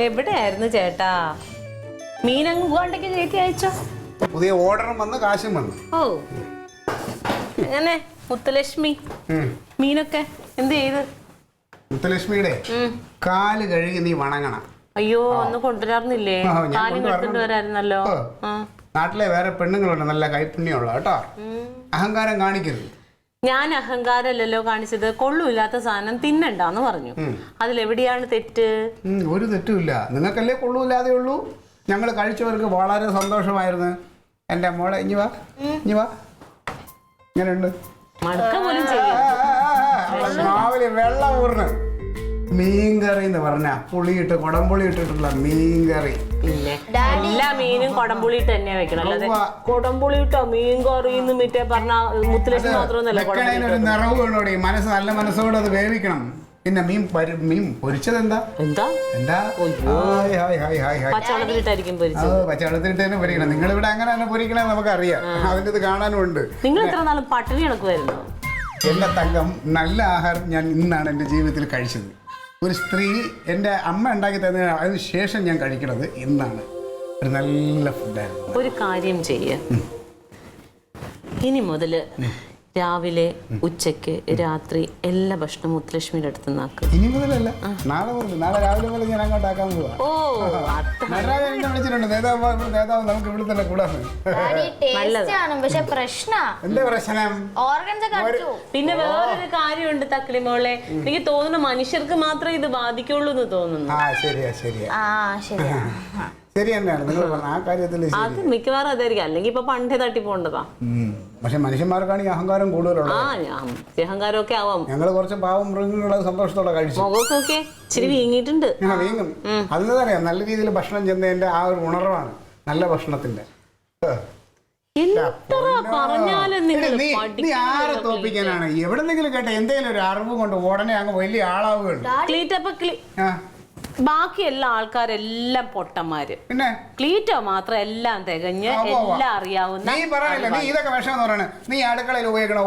എവിടെയായിരുന്നു ചേട്ടാ? മീനങ്ങ് പോകണ്ടേക്ക് കയറ്റി അയച്ചോ? പുതിയ ഓർഡറും വന്ന് കാശും വന്നു. ഓ എങ്ങനെ മുത്തലക്ഷ്മി മീനൊക്കെ എന്ത് ചെയ്ത്? മുത്തലക്ഷ്മിയുടെ കാല് കഴുകി നീ വണങ്ങണം. അയ്യോ ഒന്ന് കൊണ്ടുവരാറുന്നില്ലേ? കാലും കെടുത്തോണ്ട് വരായിരുന്നല്ലോ. നാട്ടിലെ വേറെ പെണ്ണുങ്ങളുണ്ട് നല്ല കൈപ്പുണ്യമുള്ള കേട്ടോ. അഹങ്കാരം കാണിക്കരുത്. ഞാൻ അഹങ്കാരമല്ലല്ലോ കാണിച്ചത്. കൊള്ളൂല്ലാത്ത സാധനം തിന്നണ്ടെന്ന് പറഞ്ഞു. അതിലെവിടെയാണ് തെറ്റ്? ഒരു തെറ്റുമില്ല. നിങ്ങൾക്കല്ലേ കൊള്ളൂല്ലാതെ ഉള്ളൂ. ഞങ്ങൾ കഴിച്ചവർക്ക് വളരെ സന്തോഷമായിരുന്നു. എൻ്റെ മോളെ ഇനി വാ ഇങ്ങനെയുണ്ട്. മടുക്ക പോലും മാവില് വെള്ളം ഊർന്ന് മീൻകറി എന്ന് പറഞ്ഞ പുളിയിട്ട് കൊടംപുളി ഇട്ടിട്ടുള്ള മീൻകറി. എല്ലാ മീനും കൊടംപുളിയിട്ട് തന്നെ വെക്കണം. അല്ലാതെ കൊടംപുളിയിട്ടോ മീൻകറി മറ്റേ പറഞ്ഞ മുത്തലക്ഷ്മി മാത്രമൊന്നുമല്ല. ഒരു നിറവ് വേണോടെ. മനസ്സ് നല്ല മനസ്സോടെ അത് വേവിക്കണം. പിന്നെ മീൻ പൊരിച്ചത് എന്താ പച്ചവെള്ളത്തിലിട്ടായിരിക്കും പച്ചവെള്ളത്തിലിട്ട് തന്നെ പൊരിക്കണം. നിങ്ങളിവിടെ അങ്ങനെ തന്നെ പൊരിക്കണമെന്ന് നമുക്കറിയാം. അതിൻ്റെ ഇത് കാണാനും ഉണ്ട്. നിങ്ങൾ എത്ര നാളും പട്ടിണി കിടക്കുമായിരുന്നു? എൻ്റെ തങ്കം, നല്ല ആഹാരം ഞാൻ ഇന്നാണ് എൻ്റെ ജീവിതത്തിൽ കഴിച്ചത്. ഒരു സ്ത്രീ എൻ്റെ അമ്മ ഉണ്ടാക്കി തന്നതിന് അതിന് ശേഷം ഞാൻ കഴിക്കണത് ഇന്നാണ്. ഒരു നല്ല ഫുഡായിരുന്നു. ഒരു കാര്യം ചെയ്യ, ഇനി മുതല് രാവിലെ ഉച്ചക്ക് രാത്രി എല്ലാ ഭക്ഷണവും മുത്തലക്ഷ്മിയുടെ അടുത്ത് നാക്ക്. ഇനി മുതലല്ല, നാളെ മുതൽ. നാളെ രാവിലെ മുതൽ ഞാൻ അങ്ങോട്ടാക്കാൻ പോവാ. വിളിച്ചിട്ടുണ്ട് നേതാവ് നമുക്ക് ഇവിടെ തന്നെ കൂടാ. എന്താ പ്രശ്നം? പിന്നെ വേറൊരു കാര്യമുണ്ട് തക്കളി മോളെ. എനിക്ക് തോന്നുന്നു മനുഷ്യർക്ക് മാത്രമേ ഇത് ബാധിക്കുള്ളൂ എന്ന് തോന്നുന്നു. ശരി തന്നെയാണ് നിങ്ങൾ പറഞ്ഞ ആ കാര്യത്തിൽ. അത് മിക്കവാറും അതായിരിക്കും. അല്ലെങ്കിൽ ഇപ്പൊ പണ്ടേ തട്ടി പോണ്ടതാ. പക്ഷെ മനുഷ്യന്മാർക്കാണ് ഈ അഹങ്കാരം കൂടുതലുള്ളത്. അഹങ്കാരമൊക്കെ ആവാം. ഞങ്ങള് കുറച്ച് പാവം മൃഗങ്ങളെ സന്തോഷത്തോടെ കഴിച്ചു. മുഖമൊക്കെ ഇച്ചിരി വീങ്ങിയിട്ടുണ്ട്. വീങ്ങും. അതെന്താ പറയാ, നല്ല രീതിയിൽ ഭക്ഷണം ചെന്നതിന്റെ ആ ഒരു ഉണർവാണ് നല്ല ഭക്ഷണത്തിന്റെ. നീ ആരെ തോപ്പിക്കാനാണ്? എവിടെന്നെങ്കിലും കേട്ട എന്തെങ്കിലും ഒരു അറിവ് കൊണ്ട് ഉടനെ അങ്ങ് വലിയ ആളാവുകയാണ്. ബാക്കി എല്ലാ ആൾക്കാരെല്ലാം പൊട്ടന്മാര്. പിന്നെ ക്ലീറ്റോ മാത്രം എല്ലാം തികഞ്ഞ് എല്ലാം അറിയാവുന്ന. നീ പറയല്ലേ, നീ ഇതൊക്കെ വിഷം എന്ന് പറയണേ. നീ അടുക്കളയിൽ ഉപയോഗിക്കണ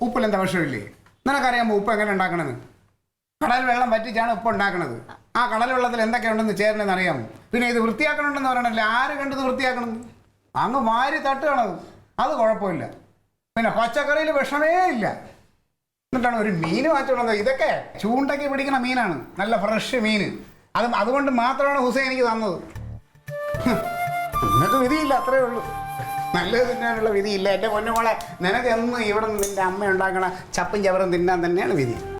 ഉപ്പിലെന്താ വിഷമില്ലേ? നിനക്കറിയാമോ ഉപ്പ് എങ്ങനെ ഉണ്ടാക്കണത്? കടൽ വെള്ളം വറ്റിച്ചാണ് ഉപ്പ് ഉണ്ടാക്കണത്. ആ കടൽ വെള്ളത്തിൽ എന്തൊക്കെ ഉണ്ടെന്ന് ചേരണമെന്ന് അറിയാമോ? പിന്നെ ഇത് വൃത്തിയാക്കണമെന്ന് പറയണല്ലേ, ആര് കണ്ടത് വൃത്തിയാക്കണം? അങ്ങ് വാരി തട്ടുകണത്, അത് കുഴപ്പമില്ല. പിന്നെ പച്ചക്കറിയിൽ വിഷമേ ഇല്ല. എന്നിട്ടാണ് ഒരു മീൻ വാങ്ങിച്ചുകൊണ്ടത്. ഇതൊക്കെ ചൂണ്ടയ്ക്ക് പിടിക്കുന്ന മീനാണ്, നല്ല ഫ്രഷ് മീൻ. അതുകൊണ്ട് മാത്രമാണ് ഹുസൈൻ എനിക്ക് തന്നത്. നിനക്ക് വിധിയില്ല, അത്രേ ഉള്ളൂ. നല്ലത് തിന്നാനുള്ള വിധിയില്ല. എൻ്റെ പൊന്നുമോളെ, നിനക്ക് എന്നും ഇവിടെ നിന്റെ അമ്മ ഉണ്ടാക്കണ ചപ്പും ചവറും തിന്നാൻ തന്നെയാണ് വിധി.